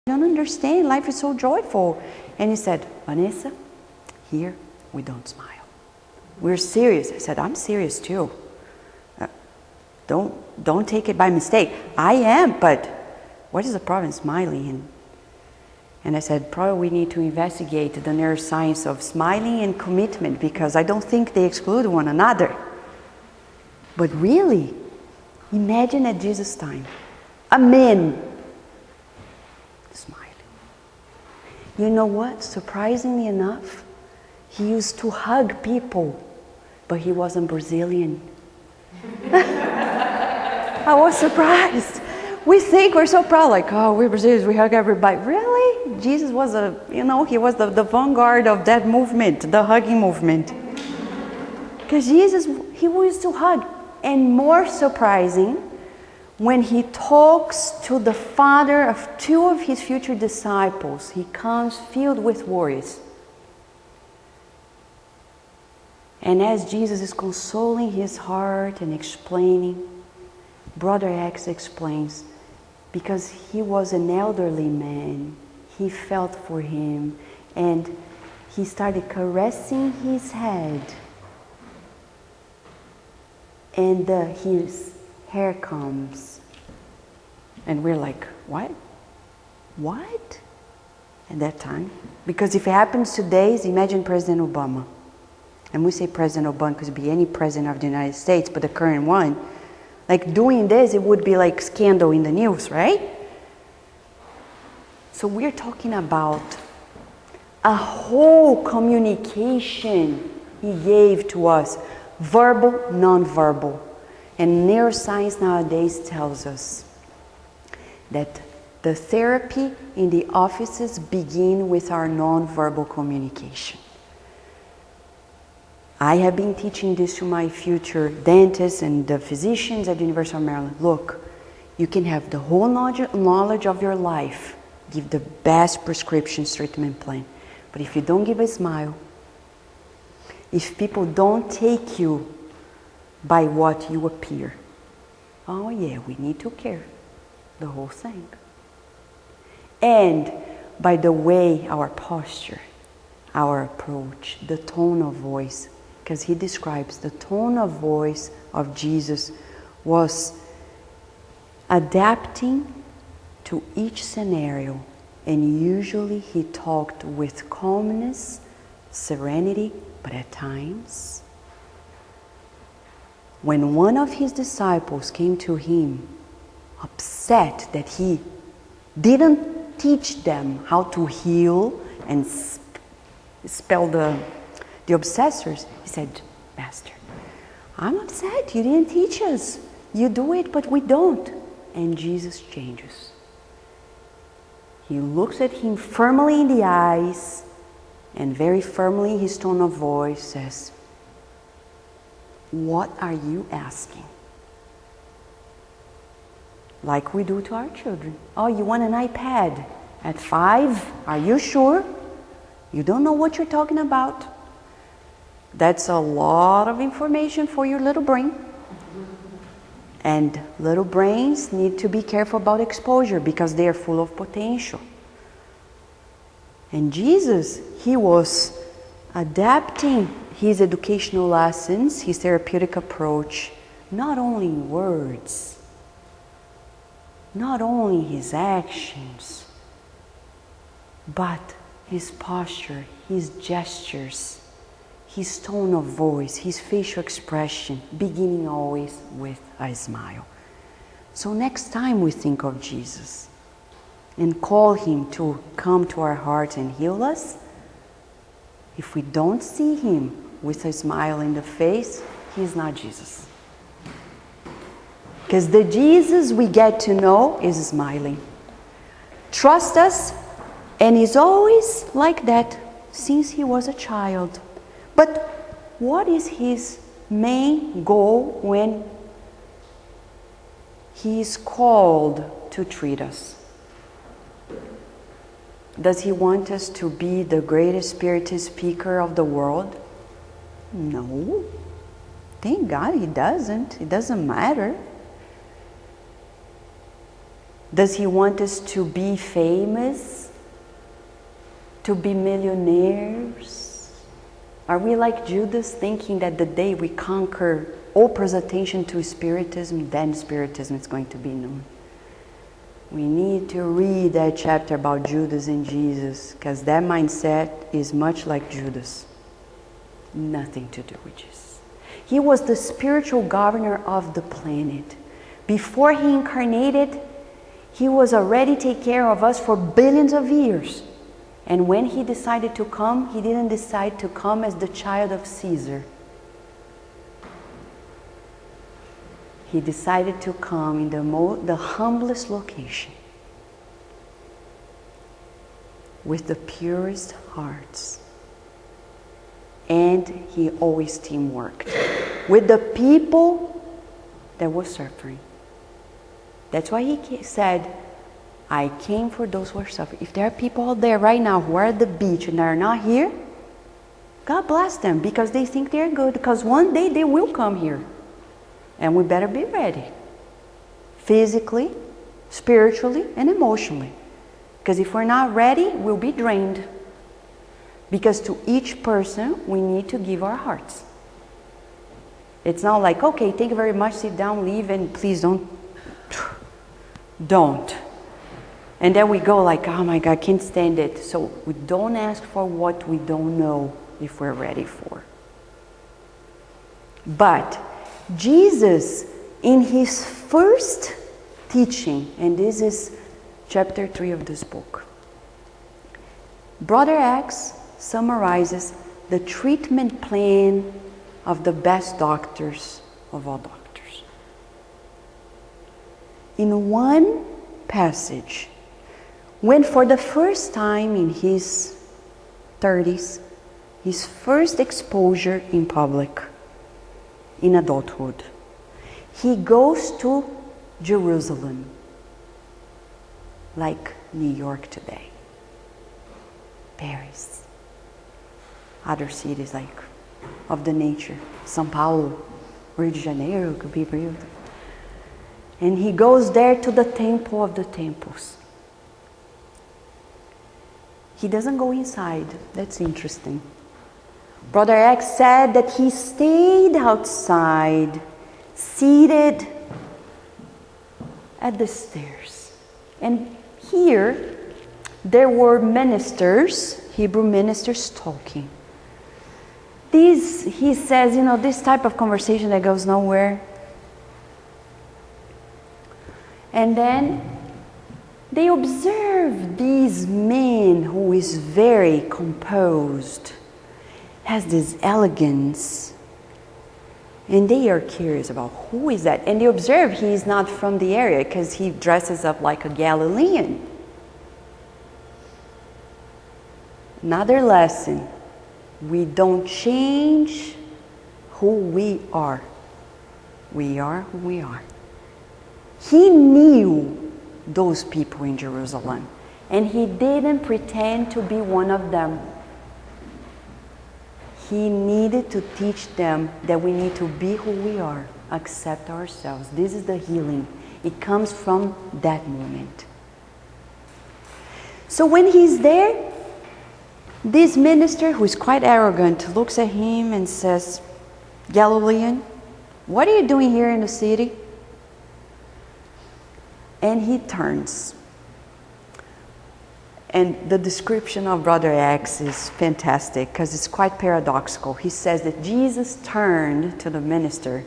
don't understand. Life is so joyful. And he said, Vanessa, here we don't smile. We're serious. I said, I'm serious too. Don't take it by mistake. I am, but what is the problem smiling? And I said, probably we need to investigate the neuroscience of smiling and commitment, because I don't think they exclude one another. But really, imagine at Jesus' time, a man smiling. You know what? Surprisingly enough, he used to hug people, but he wasn't Brazilian. I was surprised. We think we're so proud, like, oh, we're Brazilians, we hug everybody. Really? Jesus was he was the vanguard of that movement, the hugging movement. Because Jesus, he used to hug. And more surprising, when he talks to the father of two of his future disciples, he comes filled with worries. And as Jesus is consoling his heart and explaining, Brother X explains, because he was an elderly man, he felt for him, and he started caressing his head. And his hair comes. And we're like, what? What? At that time. Because if it happens today, imagine President Obama. And we say President Obama because it could be any president of the United States, but the current one. Like doing this, it would be like scandal in the news, right? So we're talking about a whole communication he gave to us. Verbal, non-verbal. And neuroscience nowadays tells us that the therapy in the offices begin with our non-verbal communication. I have been teaching this to my future dentists and the physicians at the University of Maryland. Look, you can have the whole knowledge of your life, give the best prescription treatment plan. But if you don't give a smile, if people don't take you by what you appear, oh yeah, we need to care. The whole thing. And by the way, our posture, our approach, the tone of voice, because he describes the tone of voice of Jesus was adapting to each scenario, and usually he talked with calmness, serenity, but at times, when one of his disciples came to him upset that he didn't teach them how to heal and expel the obsessors, he said, Master, I'm upset. You didn't teach us. You do it, but we don't. And Jesus changes. He looks at him firmly in the eyes and very firmly his tone of voice says, what are you asking? Like we do to our children. Oh, you want an iPad at 5? Are you sure? You don't know what you're talking about. That's a lot of information for your little brain. And little brains need to be careful about exposure because they are full of potential. And Jesus, he was adapting his educational lessons, his therapeutic approach, not only in words, not only his actions, but his posture, his gestures, his tone of voice, his facial expression, beginning always with a smile. So next time we think of Jesus and call him to come to our hearts and heal us, if we don't see him with a smile in the face, he's not Jesus. Because the Jesus we get to know is smiling. Trust us, and he's always like that since he was a child. But what is his main goal when he is called to treat us? Does he want us to be the greatest spiritist speaker of the world? No. Thank God he doesn't. It doesn't matter. Does he want us to be famous? To be millionaires? Are we like Judas, thinking that the day we conquer all presentation to Spiritism, then Spiritism is going to be known? We need to read that chapter about Judas and Jesus, because that mindset is much like Judas. Nothing to do with Jesus. He was the spiritual governor of the planet. Before he incarnated, he was already taking care of us for billions of years. And when he decided to come, he didn't decide to come as the child of Caesar. He decided to come in the humblest location, with the purest hearts. And he always teamworked with the people that were suffering. That's why he said, I came for those who are suffering. If there are people out there right now who are at the beach and are not here, God bless them, because they think they're good, because one day they will come here. And we better be ready, physically, spiritually, and emotionally. Because if we're not ready, we'll be drained. Because to each person, we need to give our hearts. It's not like, okay, thank you very much, sit down, leave, and please don't. And then we go like, oh my God, I can't stand it. So we don't ask for what we don't know if we're ready for. But Jesus, in his first teaching, and this is chapter 3 of this book, Brother X summarizes the treatment plan of the best doctors of all doctors. In one passage, when for the first time in his 30s, his first exposure in public, in adulthood, he goes to Jerusalem, like New York today, Paris, other cities like of the nature, São Paulo, Rio de Janeiro could be Rio. And he goes there to the temple of the temples. He doesn't go inside. That's interesting. Brother X said that he stayed outside, seated at the stairs. And here, there were ministers, Hebrew ministers, talking. These, he says, this type of conversation that goes nowhere. And then they observe these men who is very composed, has this elegance, and they are curious about who is that. And they observe he is not from the area because he dresses up like a Galilean. Another lesson, we don't change who we are. We are who we are. He knew those people in Jerusalem, and he didn't pretend to be one of them. He needed to teach them that we need to be who we are, accept ourselves. This is the healing. It comes from that moment. So when he's there, this minister, who is quite arrogant, looks at him and says, Galilean, what are you doing here in the city? And he turns. And the description of Brother X is fantastic because it's quite paradoxical. He says that Jesus turned to the minister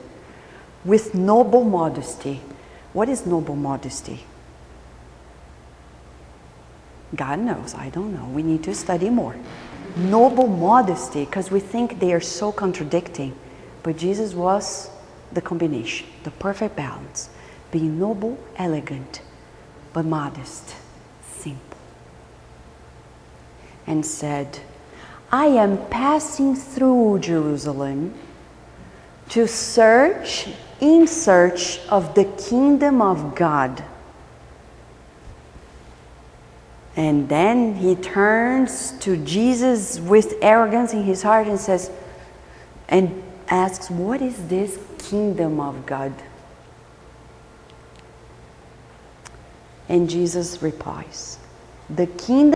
with noble modesty. What is noble modesty? God knows, I don't know. We need to study more. Noble modesty, because we think they are so contradicting. But Jesus was the combination, the perfect balance. Being noble, elegant, but modest, simple. And said, I am passing through Jerusalem to in search of the kingdom of God. And then he turns to Jesus with arrogance in his heart and says, and asks, what is this kingdom of God? And Jesus replies, the kingdom